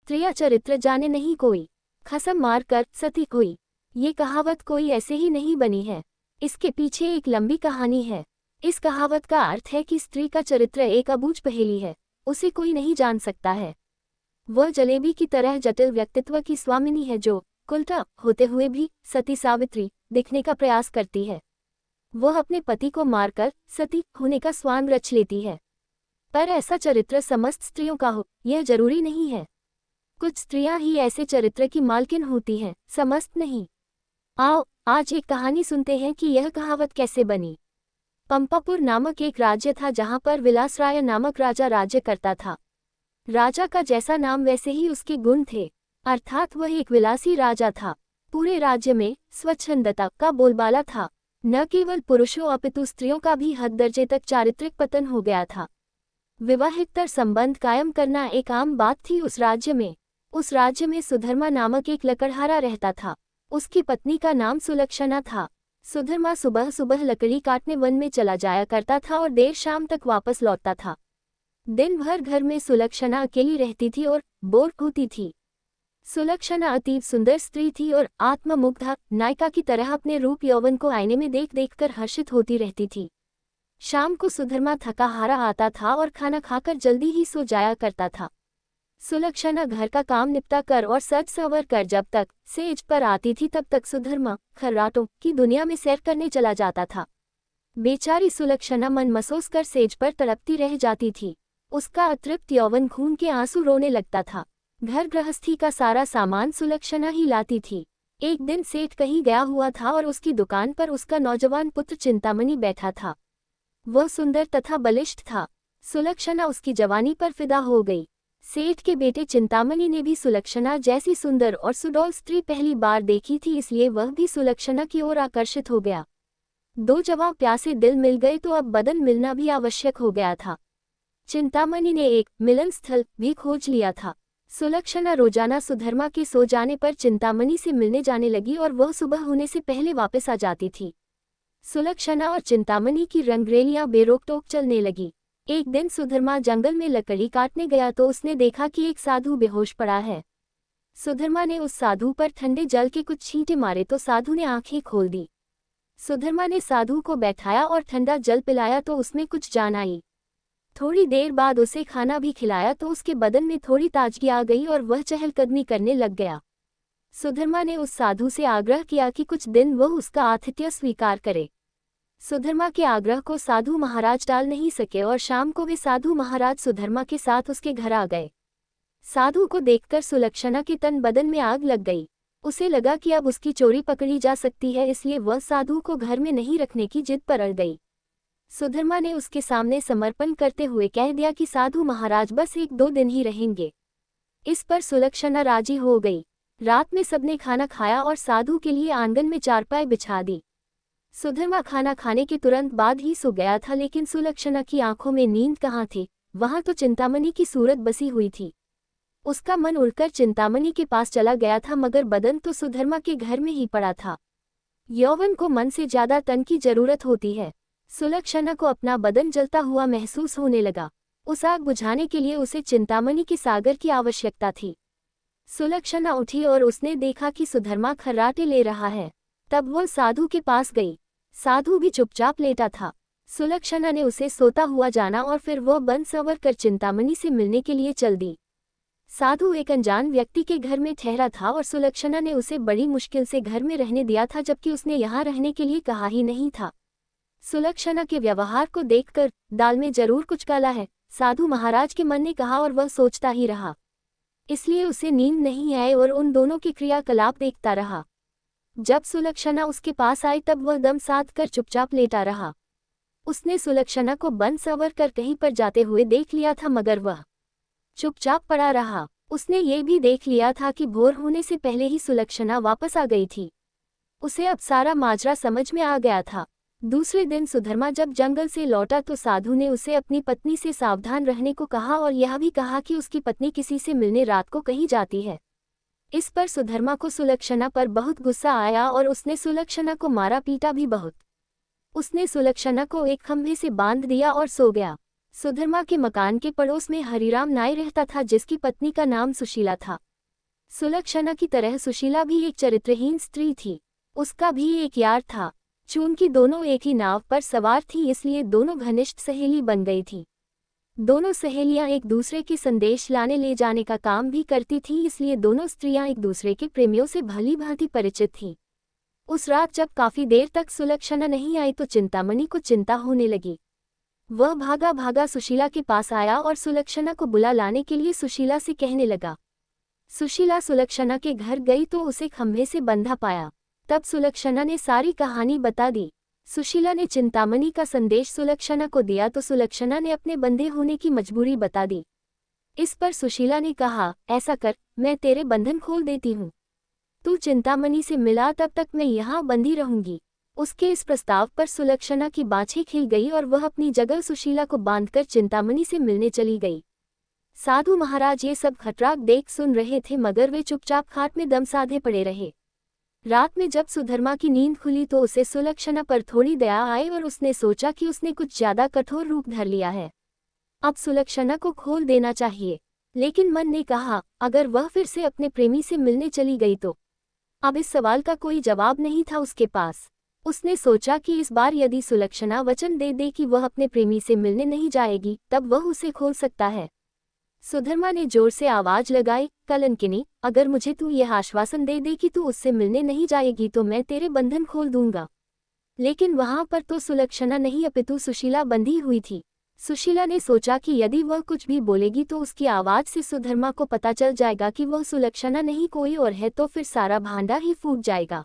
स्त्रिया चरित्र जाने नहीं कोई, खसम मार कर सती कोई। ये कहावत कोई ऐसे ही नहीं बनी है, इसके पीछे एक लंबी कहानी है। इस कहावत का अर्थ है कि स्त्री का चरित्र एक अबूझ पहेली है, उसे कोई नहीं जान सकता है। वह जलेबी की तरह जटिल व्यक्तित्व की स्वामिनी है जो उल्टा होते हुए भी सती सावित्री दिखने का प्रयास करती है। वह अपने पति को मारकर सती होने का स्वांग रच लेती है। पर ऐसा चरित्र समस्त स्त्रियों का हो, यह जरूरी नहीं है। कुछ स्त्रियां ही ऐसे चरित्र की मालकिन होती हैं, समस्त नहीं। आओ आज एक कहानी सुनते हैं कि यह कहावत कैसे बनी। पंपापुर नामक एक राज्य था जहां पर विलासराय नामक राजा राज्य करता था। राजा का जैसा नाम वैसे ही उसके गुण थे, अर्थात वह एक विलासी राजा था। पूरे राज्य में स्वच्छंदता का बोलबाला था। न केवल पुरुषों अपितु स्त्रियों का भी हद दर्जे तक चारित्रिक पतन हो गया था। विवाहितर संबंध कायम करना एक आम बात थी उस राज्य में। उस राज्य में सुधर्मा नामक एक लकड़हारा रहता था। उसकी पत्नी का नाम सुलक्षणा था। सुधर्मा सुबह सुबह लकड़ी काटने वन में चला जाया करता था और देर शाम तक वापस लौटता था। दिन भर घर में सुलक्षणा अकेली रहती थी और बोर होती थी। सुलक्षणा अतीव सुंदर स्त्री थी और आत्ममुग्धा नायिका की तरह अपने रूप यौवन को आईने में देख देख कर हर्षित होती रहती थी। शाम को सुधर्मा थका हारा आता था और खाना खाकर जल्दी ही सो जाया करता था। सुलक्षणा घर का काम निपटा कर और सज संवर कर जब तक सेज पर आती थी तब तक सुधर्मा खर्राटों की दुनिया में सैर करने चला जाता था। बेचारी सुलक्षणा मन मसोस कर सेज पर तड़पती रह जाती थी। उसका अतृप्त यौवन खून के आंसू रोने लगता था। घर गृहस्थी का सारा सामान सुलक्षणा ही लाती थी। एक दिन सेठ कहीं गया हुआ था और उसकी दुकान पर उसका नौजवान पुत्र चिंतामणि बैठा था। वह सुंदर तथा बलिष्ठ था। सुलक्षणा उसकी जवानी पर फिदा हो गई। सेठ के बेटे चिंतामणि ने भी सुलक्षणा जैसी सुंदर और सुडौल स्त्री पहली बार देखी थी, इसलिए वह भी सुलक्षणा की ओर आकर्षित हो गया। दो जवां प्यासे दिल मिल गए तो अब बदन मिलना भी आवश्यक हो गया था। चिंतामणि ने एक मिलन स्थल भी खोज लिया था। सुलक्षणा रोजाना सुधर्मा के सो जाने पर चिंतामणि से मिलने जाने लगी और वह सुबह होने से पहले वापस आ जाती थी। सुलक्षणा और चिंतामणि की रंगरेलियां बेरोक-टोक चलने लगी। एक दिन सुधर्मा जंगल में लकड़ी काटने गया तो उसने देखा कि एक साधु बेहोश पड़ा है। सुधर्मा ने उस साधु पर ठंडे जल के कुछ छींटे मारे तो साधु ने आंखें खोल दी। सुधर्मा ने साधु को बैठाया और ठंडा जल पिलाया तो उसमें कुछ जान आई। थोड़ी देर बाद उसे खाना भी खिलाया तो उसके बदन में थोड़ी ताजगी आ गई और वह चहलकदमी करने लग गया। सुधर्मा ने उस साधु से आग्रह किया कि कुछ दिन वह उसका आतिथ्य स्वीकार करे। सुधर्मा के आग्रह को साधु महाराज टाल नहीं सके और शाम को वे साधु महाराज सुधर्मा के साथ उसके घर आ गए। साधु को देखकर सुलक्षणा के तन बदन में आग लग गई। उसे लगा कि अब उसकी चोरी पकड़ी जा सकती है, इसलिए वह साधु को घर में नहीं रखने की जिद पर अड़ गई। सुधर्मा ने उसके सामने समर्पण करते हुए कह दिया कि साधु महाराज बस 1-2 दिन ही रहेंगे। इस पर सुलक्षणा राजी हो गई। रात में सबने खाना खाया और साधु के लिए आंगन में चारपाई बिछा दी। सुधर्मा खाना खाने के तुरंत बाद ही सो गया था, लेकिन सुलक्षणा की आंखों में नींद कहाँ थी, वहां तो चिंतामणि की सूरत बसी हुई थी। उसका मन उड़कर चिंतामणि के पास चला गया था, मगर बदन तो सुधर्मा के घर में ही पड़ा था। यौवन को मन से ज्यादा तन की जरूरत होती है। सुलक्षणा को अपना बदन जलता हुआ महसूस होने लगा। उस आग बुझाने के लिए उसे चिंतामणि के सागर की आवश्यकता थी। सुलक्षणा उठी और उसने देखा कि सुधर्मा खर्राटे ले रहा है। तब वह साधु के पास गई। साधु भी चुपचाप लेटा था। सुलक्षणा ने उसे सोता हुआ जाना और फिर वह बन संवर कर चिंतामणि से मिलने के लिए चल दी। साधु एक अनजान व्यक्ति के घर में ठहरा था और सुलक्षणा ने उसे बड़ी मुश्किल से घर में रहने दिया था, जबकि उसने यहाँ रहने के लिए कहा ही नहीं था। सुलक्षणा के व्यवहार को देखकर दाल में जरूर कुछ काला है, साधु महाराज के मन ने कहा और वह सोचता ही रहा। इसलिए उसे नींद नहीं आई और उन दोनों के क्रियाकलाप देखता रहा। जब सुलक्षणा उसके पास आई तब वह दम साध कर चुपचाप लेटा रहा। उसने सुलक्षणा को बन संवर कर कहीं पर जाते हुए देख लिया था, मगर वह चुपचाप पड़ा रहा। उसने ये भी देख लिया था कि भोर होने से पहले ही सुलक्षणा वापस आ गई थी। उसे अब सारा माजरा समझ में आ गया था। दूसरे दिन सुधर्मा जब जंगल से लौटा तो साधु ने उसे अपनी पत्नी से सावधान रहने को कहा और यह भी कहा कि उसकी पत्नी किसी से मिलने रात को कहीं जाती है। इस पर सुधर्मा को सुलक्षणा पर बहुत गुस्सा आया और उसने सुलक्षणा को मारा पीटा भी बहुत। उसने सुलक्षणा को एक खंभे से बांध दिया और सो गया। सुधर्मा के मकान के पड़ोस में हरिराम नाय रहता था, जिसकी पत्नी का नाम सुशीला था। सुलक्षणा की तरह सुशीला भी एक चरित्रहीन स्त्री थी। उसका भी एक यार था। चूंकि दोनों एक ही नाव पर सवार थी, इसलिए दोनों घनिष्ठ सहेली बन गई थी। दोनों सहेलियां एक दूसरे के संदेश लाने ले जाने का काम भी करती थीं, इसलिए दोनों स्त्रियां एक दूसरे के प्रेमियों से भली भांति परिचित थीं। उस रात जब काफी देर तक सुलक्षणा नहीं आई तो चिंतामणि को चिंता होने लगी। वह भागा भागा सुशीला के पास आया और सुलक्षणा को बुला लाने के लिए सुशीला से कहने लगा। सुशीला सुलक्षणा के घर गई तो उसे खंभे से बंधा पाया। तब सुलक्षणा ने सारी कहानी बता दी। सुशीला ने चिंतामणि का संदेश सुलक्षणा को दिया तो सुलक्षणा ने अपने बंधे होने की मजबूरी बता दी। इस पर सुशीला ने कहा, ऐसा कर, मैं तेरे बंधन खोल देती हूँ। तू चिंतामणि से मिला, तब तक मैं यहाँ बंधी रहूंगी। उसके इस प्रस्ताव पर सुलक्षणा की बाछें खिल गई और वह अपनी जगह सुशीला को बांधकर चिंतामणि से मिलने चली गई। साधु महाराज ये सब खटराक देख सुन रहे थे, मगर वे चुपचाप खाट में दम साधे पड़े रहे। रात में जब सुधर्मा की नींद खुली तो उसे सुलक्षणा पर थोड़ी दया आई और उसने सोचा कि उसने कुछ ज्यादा कठोर रूप धर लिया है। अब सुलक्षणा को खोल देना चाहिए। लेकिन मन ने कहा, अगर वह फिर से अपने प्रेमी से मिलने चली गई तो। अब इस सवाल का कोई जवाब नहीं था उसके पास। उसने सोचा कि इस बार यदि सुलक्षणा वचन दे दे कि वह अपने प्रेमी से मिलने नहीं जाएगी, तब वह उसे खोल सकता है। सुधर्मा ने जोर से आवाज लगाई, कलंकिनी, अगर मुझे तू यह आश्वासन दे दे कि तू उससे मिलने नहीं जाएगी तो मैं तेरे बंधन खोल दूंगा। लेकिन वहां पर तो सुलक्षणा नहीं अपितु सुशीला बंधी हुई थी। सुशीला ने सोचा कि यदि वह कुछ भी बोलेगी तो उसकी आवाज से सुधर्मा को पता चल जाएगा कि वह सुलक्षणा नहीं कोई और है, तो फिर सारा भांडा ही फूट जाएगा।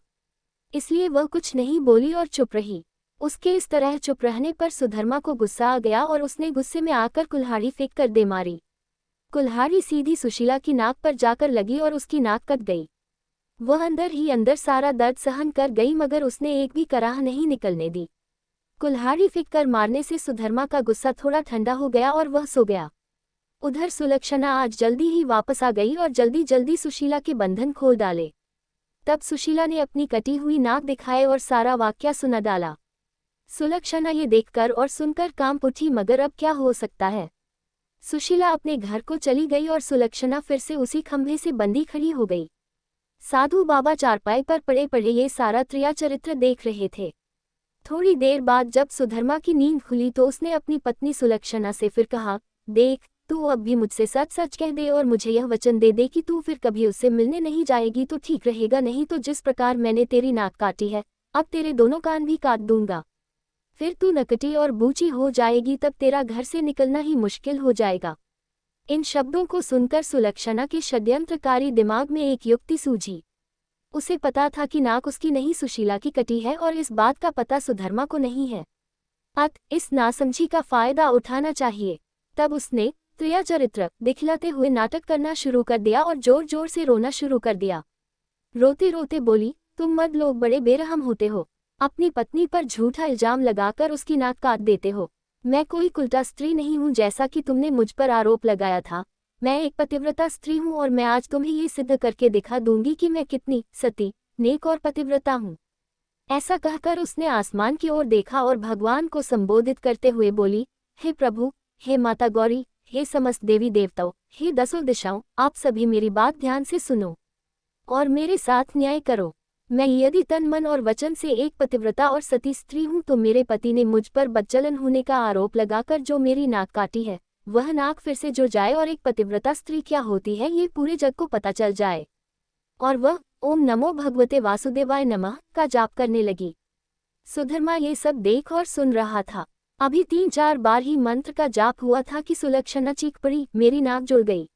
इसलिए वह कुछ नहीं बोली और चुप रही। उसके इस तरह चुप रहने पर सुधर्मा को गुस्सा आ गया और उसने गुस्से में आकर कुल्हाड़ी फेंक कर दे मारी। कुल्हाड़ी सीधी सुशीला की नाक पर जाकर लगी और उसकी नाक कट गई। वह अंदर ही अंदर सारा दर्द सहन कर गई, मगर उसने एक भी कराह नहीं निकलने दी। कुल्हाड़ी फेंक कर मारने से सुधर्मा का गुस्सा थोड़ा ठंडा हो गया और वह सो गया। उधर सुलक्षणा आज जल्दी ही वापस आ गई और जल्दी जल्दी सुशीला के बंधन खोल डाले। तब सुशीला ने अपनी कटी हुई नाक दिखाए और सारा वाकया सुना डाला। सुलक्षणा ये देखकर और सुनकर कांप उठी, मगर अब क्या हो सकता है। सुशीला अपने घर को चली गई और सुलक्षणा फिर से उसी खंभे से बंधी खड़ी हो गई। साधु बाबा चारपाई पर पड़े पड़े ये सारा त्रिया चरित्र देख रहे थे। थोड़ी देर बाद जब सुधर्मा की नींद खुली तो उसने अपनी पत्नी सुलक्षणा से फिर कहा, देख, तू अब भी मुझसे सच सच कह दे और मुझे यह वचन दे दे कि तू फिर कभी उससे मिलने नहीं जाएगी तो ठीक रहेगा, नहीं तो जिस प्रकार मैंने तेरी नाक काटी है, अब तेरे दोनों कान भी काट दूंगा। फिर तू नकटी और बूची हो जाएगी, तब तेरा घर से निकलना ही मुश्किल हो जाएगा। इन शब्दों को सुनकर सुलक्षणा के षड्यंत्रकारी दिमाग में एक युक्ति सूझी। उसे पता था कि नाक उसकी नहीं सुशीला की कटी है और इस बात का पता सुधर्मा को नहीं है। इस नासमझी का फायदा उठाना चाहिए। तब उसने त्रिया चरित्र दिखलाते हुए नाटक करना शुरू कर दिया और जोर जोर से रोना शुरू कर दिया। रोते रोते बोली, तुम मर्द लोग बड़े बेरहम होते हो। अपनी पत्नी पर झूठा इल्जाम लगाकर उसकी नाक काट देते हो। मैं कोई कुलटा स्त्री नहीं हूँ जैसा कि तुमने मुझ पर आरोप लगाया था। मैं एक पतिव्रता स्त्री हूँ और मैं आज तुम्हें ये सिद्ध करके दिखा दूंगी कि मैं कितनी सती, नेक और पतिव्रता हूँ। ऐसा कहकर उसने आसमान की ओर देखा और भगवान को संबोधित करते हुए बोली, हे प्रभु, हे माता गौरी, हे समस्त देवी देवताओं, हे दसों दिशाओं, आप सभी मेरी बात ध्यान से सुनो और मेरे साथ न्याय करो। मैं यदि तन मन और वचन से एक पतिव्रता और सती स्त्री हूँ तो मेरे पति ने मुझ पर बदचलन होने का आरोप लगाकर जो मेरी नाक काटी है, वह नाक फिर से जुड़ जाए और एक पतिव्रता स्त्री क्या होती है ये पूरे जग को पता चल जाए। और वह ओम नमो भगवते वासुदेवाय नमः का जाप करने लगी। सुधर्मा ये सब देख और सुन रहा था। अभी 3-4 बार ही मंत्र का जाप हुआ था कि सुलक्षणा चीख पड़ी, मेरी नाक जुड़ गई,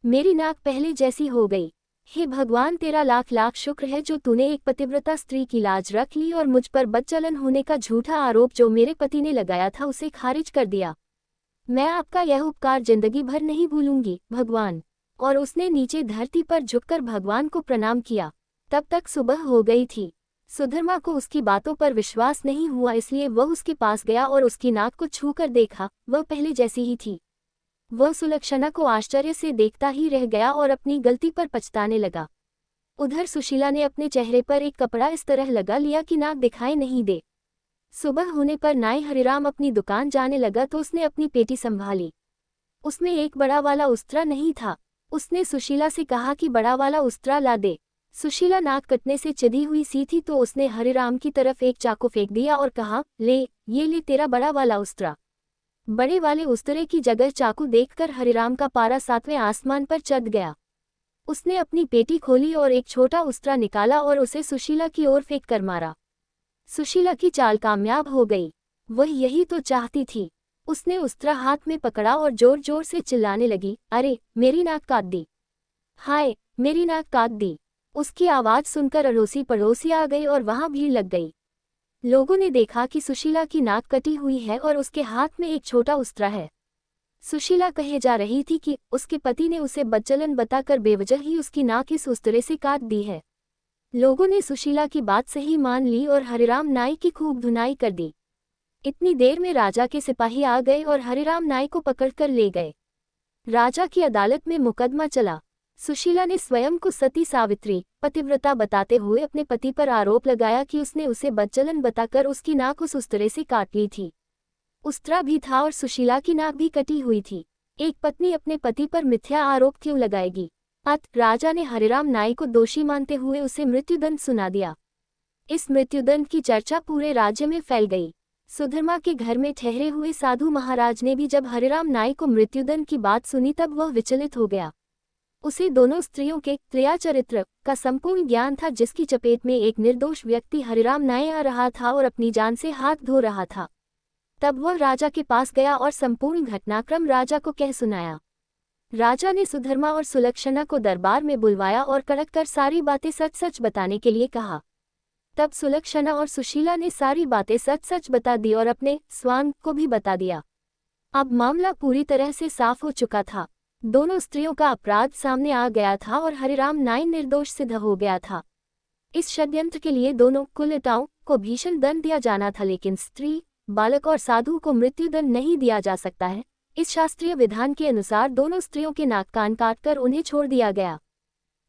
मेरी नाक पहले जैसी हो गई। हे भगवान, तेरा लाख लाख शुक्र है जो तूने एक पतिव्रता स्त्री की लाज रख ली और मुझ पर बदचलन होने का झूठा आरोप जो मेरे पति ने लगाया था उसे खारिज कर दिया। मैं आपका यह उपकार जिंदगी भर नहीं भूलूंगी भगवान। और उसने नीचे धरती पर झुककर भगवान को प्रणाम किया। तब तक सुबह हो गई थी। सुधर्मा को उसकी बातों पर विश्वास नहीं हुआ, इसलिए वह उसके पास गया और उसकी नाक को छूकर देखा, वह पहले जैसी ही थी। वह सुलक्षणा को आश्चर्य से देखता ही रह गया और अपनी गलती पर पछताने लगा। उधर सुशीला ने अपने चेहरे पर एक कपड़ा इस तरह लगा लिया कि नाक दिखाई नहीं दे। सुबह होने पर नाई हरिराम अपनी दुकान जाने लगा तो उसने अपनी पेटी संभाली। उसमें एक बड़ा वाला उस्तरा नहीं था। उसने सुशीला से कहा कि बड़ा वाला उस्तरा ला दे। सुशीला नाक कटने से चिढ़ी हुई सी थी तो उसने हरिराम की तरफ एक चाकू फेंक दिया और कहा, ले, ये ले तेरा बड़ा वाला उस्तरा। बड़े वाले उस्तरे की जगह चाकू देखकर हरिराम का पारा 7वें आसमान पर चढ़ गया। उसने अपनी पेटी खोली और एक छोटा उस्तरा निकाला और उसे सुशीला की ओर फेंक कर मारा। सुशीला की चाल कामयाब हो गई। वह यही तो चाहती थी। उसने उस्तरा हाथ में पकड़ा और जोर जोर से चिल्लाने लगी, अरे मेरी नाक काट दी, हाय मेरी नाक काट दी। उसकी आवाज़ सुनकर अड़ोसी पड़ोसी आ गई और वहां भीड़ लग गई। लोगों ने देखा कि सुशीला की नाक कटी हुई है और उसके हाथ में एक छोटा उस्तरा है। सुशीला कहे जा रही थी कि उसके पति ने उसे बदचलन बताकर बेवजह ही उसकी नाक इस उस्तरे से काट दी है। लोगों ने सुशीला की बात सही मान ली और हरिराम नाई की खूब धुनाई कर दी। इतनी देर में राजा के सिपाही आ गए और हरिराम नाई को पकड़कर ले गए। राजा की अदालत में मुकदमा चला। सुशीला ने स्वयं को सती सावित्री, पतिव्रता बताते हुए अपने पति पर आरोप लगाया कि उसने उसे बदचलन बताकर उसकी नाक उस उस्तरे से काट ली थी। उस्तरा भी था और सुशीला की नाक भी कटी हुई थी। एक पत्नी अपने पति पर मिथ्या आरोप क्यों लगाएगी? राजा ने हरिराम नाई को दोषी मानते हुए उसे मृत्युदंड सुना दिया। इस मृत्युदंड की चर्चा पूरे राज्य में फैल गई। सुधर्मा के घर में ठहरे हुए साधु महाराज ने भी जब हरिराम नाई को मृत्युदंड की बात सुनी तब वह विचलित हो गया। उसे दोनों स्त्रियों के क्रिया चरित्र का संपूर्ण ज्ञान था, जिसकी चपेट में एक निर्दोष व्यक्ति हरिराम नाई आ रहा था और अपनी जान से हाथ धो रहा था। तब वह राजा के पास गया और संपूर्ण घटनाक्रम राजा को कह सुनाया। राजा ने सुधर्मा और सुलक्षणा को दरबार में बुलवाया और कड़क कर सारी बातें सच सच बताने के लिए कहा। तब सुलक्षणा और सुशीला ने सारी बातें सच सच बता दी और अपने स्वांग को भी बता दिया। अब मामला पूरी तरह से साफ हो चुका था। दोनों स्त्रियों का अपराध सामने आ गया था और हरिराम नाई निर्दोष सिद्ध हो गया था। इस षड्यंत्र के लिए दोनों कुलटाओं को भीषण दंड दिया जाना था, लेकिन स्त्री, बालक और साधु को मृत्युदंड नहीं दिया जा सकता है। इस शास्त्रीय विधान के अनुसार दोनों स्त्रियों के नाक कान काटकर उन्हें छोड़ दिया गया।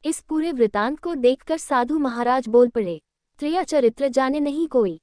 इस पूरे वृतांत को देखकर साधु महाराज बोल पड़े, क्रिया चरित्र जाने नहीं कोई।